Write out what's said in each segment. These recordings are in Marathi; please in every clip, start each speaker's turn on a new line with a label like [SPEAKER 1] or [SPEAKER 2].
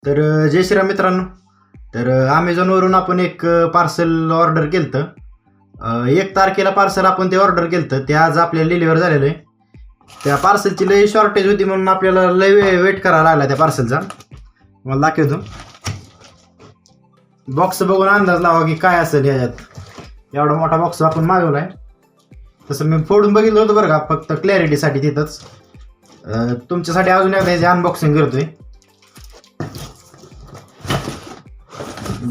[SPEAKER 1] तर जय श्रीराम मित्रांनो. तर अमेझॉनवरून आपण एक पार्सल ऑर्डर केलं तर 1 तारखेला पार्सल आपण ते ऑर्डर केलं तर ते आज आपल्याला डिलिव्हर झालेलं आहे. त्या पार्सलची लई शॉर्टेज होती म्हणून आपल्याला लई वेट करायला लागला त्या पार्सलचा. मला दाखवतो. बॉक्स बघून अंदाज लावा की काय असेल ह्याच्यात. एवढा मोठा बॉक्स आपण मागवलाय. तसं मी फोडून बघितलं होतं बरं का, फक्त क्लॅरिटीसाठी तिथंच. तुमच्यासाठी अजून एकदा ह्याची अनबॉक्सिंग करतोय.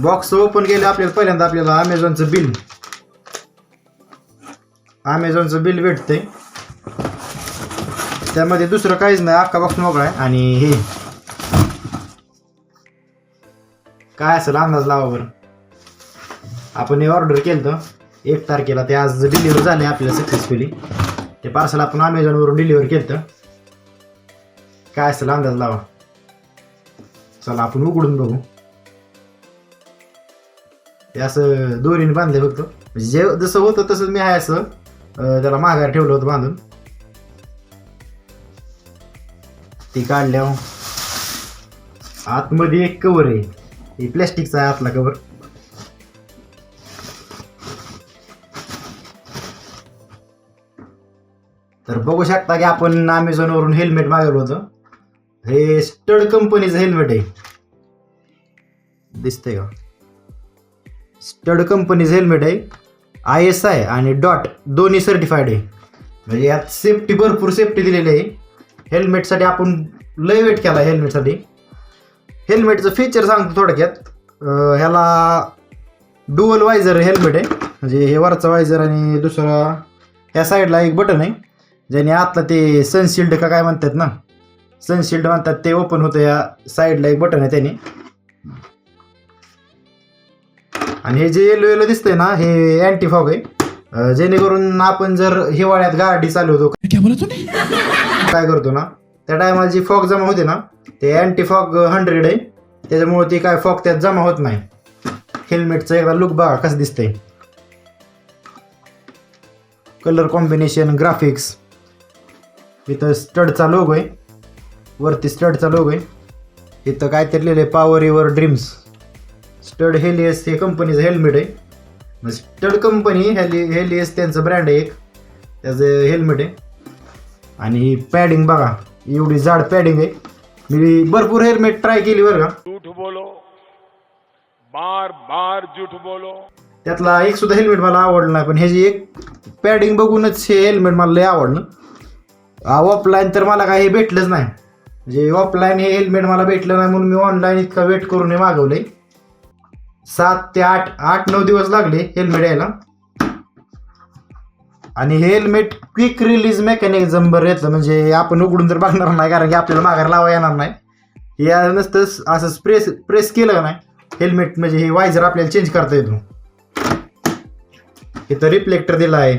[SPEAKER 1] बॉक्स ओपन केलं आपल्याला पहिल्यांदा आपल्याला अमेझॉनचं बिल भेटतंय. त्यामध्ये दुसरं काहीच नाही, अख्खा बॉक्स मोकळा आहे. आणि हे काय असेल अंदाज लावा बरं. आपण हे ऑर्डर केलं तर 1 तारखेला, ते आज डिलिव्हर झाले आपल्याला सक्सेसफुली. ते पार्सल आपण अमेझॉनवरून डिलिव्हर केलं तर काय असेल अंदाज लावा. चला आपण उघडून बघू. ते असं दोरीने बांधले फक्त, म्हणजे जसं होतं तसंच मी आहे असं त्याला माघार ठेवलं होतं बांधून. ती काढल्यावर आतमध्ये एक कवर आहे, हे प्लॅस्टिकचा आहे आतला कवर. तर बघू शकता की आपण अमेझॉनवरून हेल्मेट मागवलं होतं. हे स्टड कंपनीचं हेल्मेट आहे, दिसतंय का. स्टड कंपनीचं हेल्मेट आहे. ISI आणि डॉट दोन्ही सर्टिफाईड आहे. म्हणजे यात सेफ्टी, भरपूर सेफ्टी दिलेली आहे. हेल्मेटसाठी आपण लय वेट केला. हेल्मेटचं फीचर सांगतो थोडक्यात. ह्याला डुअल वायझर हेल्मेट आहे. म्हणजे हे वरचा वायझर आणि दुसरा ह्या साईडला एक बटन आहे, ज्याने आतला ते सनशिल्ड का काय म्हणतात ना, सनशिल्ड म्हणतात, ते ओपन होतं. या साईडला एक बटन आहे त्याने. आणि हे जे येलो दिसतंय ना, हे अँटी फॉग आहे. जेणेकरून आपण जर हिवाळ्यात गाडी चालवतो, काय करतो ना, त्या टायमाला जी फॉग जमा होते ना, ते अँटी फॉग 100 आहे. त्याच्यामुळे ते काय फॉग त्यात जमा होत नाही. हेल्मेटचं एकदा लुक बघा कसं दिसतंय. Colour combination, graphics. इथं स्टडचा लोगो आहे, वरती स्टडचा लोगो आहे. इथं काहीतरी लिहिलं आहे, power your dreams. Stud Helios हे कंपनीचं हेल्मेट आहे. स्टड कंपनी हेलियस त्यांचं ब्रँड आहे एक, त्याचं हेल्मेट आहे. आणि पॅडिंग बघा, एवढी जाड पॅडिंग आहे. मी भरपूर हेल्मेट ट्राय केली बरं का.
[SPEAKER 2] झूठ बोलो, बार बार झूठ बोलो.
[SPEAKER 1] त्यातला एक सुद्धा हेल्मेट मला आवडलं नाही, पण ह्याची एक पॅडिंग बघूनच हे हेल्मेट मला लय आवडलं. ऑफलाईन तर मला काही हे भेटलंच नाही. म्हणजे ऑफलाईन हे हेल्मेट मला भेटलं नाही, म्हणून मी ऑनलाईन इतका वेट करून हे मागवले. 7 ते 8-9 दिवस लागले हेल्मेट यायला. आणि हे हेल्मेट क्विक रिलीज मेकॅनिझम बरं येतं. म्हणजे आपण उघडून तर बघणार नाही, कारण की आपल्याला माघार लावा येणार नाही. हे नसतं असं प्रेस केलं का नाही हेल्मेट, म्हणजे हे वायझर आपल्याला चेंज करता येतो. इथं रिफ्लेक्टर दिला आहे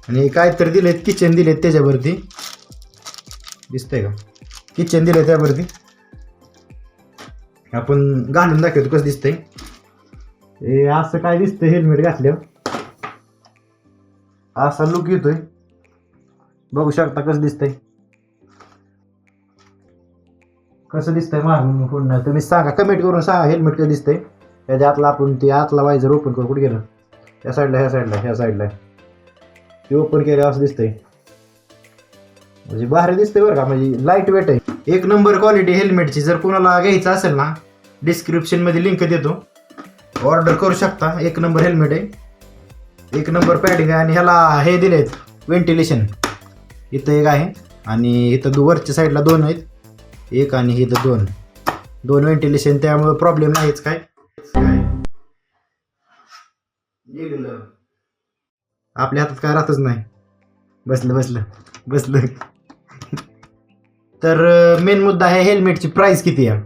[SPEAKER 1] आणि काहीतरी दिलेत, किचन दिलेत त्याच्यावरती, दिसतंय का, किचन दिलंय त्यावरती. आपण घालून दाखवतो कसं दिसतंय. हे असं काय दिसतंय हेल्मेट घातल्यावर, असा लुक येतोय. बघू शकता कसं दिसतंय. कसं दिसतंय मारून पुन्हा तुम्ही सांगा, कमेंट करून सांगा हेल्मेट कसं दिसतंय. त्याच्या आतला आपण ते आतला वायझर ओपन करू. कुठे गेलं? ह्या साईडला ते ओपन केलं असं दिसतंय. म्हणजे भारी दिसतंय बरं का. म्हणजे लाईट वेट आहे, एक नंबर क्वालिटी हेल्मेटची. जर कोणाला घ्यायचं असेल ना, डिस्क्रिप्शनमध्ये लिंक देतो, ऑर्डर करू शकता. एक नंबर हेल्मेट आहे, एक नंबर पॅडिंग आहे. आणि ह्याला हे दिलेत व्हेंटिलेशन. इथं एक आहे आणि इथं वरच्या साईडला 2 आहेत, एक आणि इथं 2 व्हेंटिलेशन. त्यामुळे प्रॉब्लेम नाहीच काय. आपल्या हातात काय राहतच नाही. बसलं. तर मेन मुद्दा आहे हेल्मेटची प्राइस किती आहे.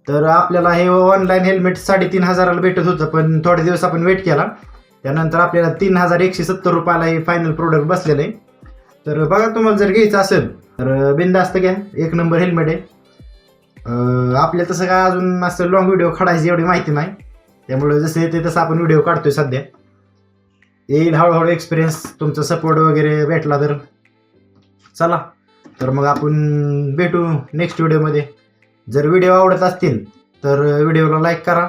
[SPEAKER 1] तर आपल्याला हे ऑनलाईन हेल्मेट 3,500ला भेटत होतं, पण थोडे दिवस आपण वेट केला. त्यानंतर आपल्याला 3,170 रुपयाला हे फायनल प्रोडक्ट बसलेलं आहे. तर बघा, तुम्हाला जर घ्यायचं असेल तर बिनधास्त घ्या. एक नंबर हेल्मेट आहे. आपल्याला तसं काय अजून असं लॉंग व्हिडिओ काढायची एवढी माहिती नाही, त्यामुळे जसं येते तसं आपण व्हिडिओ काढतोय सध्या. येईल हळूहळू एक्सपिरियन्स, तुमचा सपोर्ट वगैरे भेटला तर. चला तर मग आपण भेटू नेक्स्ट व्हिडिओमध्ये. जर व्हिडिओ आवडत असतील तर व्हिडिओला लाईक करा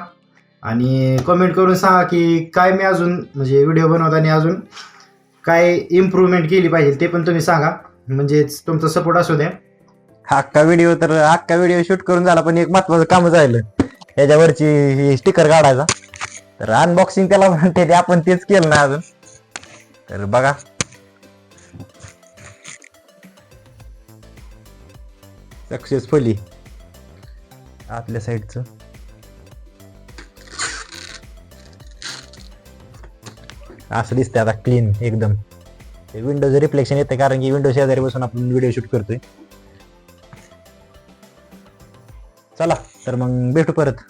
[SPEAKER 1] आणि कमेंट करून सांगा की काय मी अजून म्हणजे व्हिडिओ बनवताना अजून काय इम्प्रूव्हमेंट केली पाहिजे ते पण तुम्ही सांगा, म्हणजेच तुमचा सपोर्ट असू द्या.
[SPEAKER 3] अख्खा व्हिडिओ शूट करून झाला, पण एक महत्वाचं काम राहिलं याच्यावरची ही स्टिकर काढायचा. तर अनबॉक्सिंग त्याला म्हणते ते आपण तेच केलं ना अजून. तर बघा सक्सेसफुली आतल्या साईडचं असं दिसतंय आता क्लीन एकदम. विंडोचं रिफ्लेक्शन येते कारण की विंडो शेजारी बसून आपण व्हिडिओ शूट करतोय. चला तर मग भेटू परत.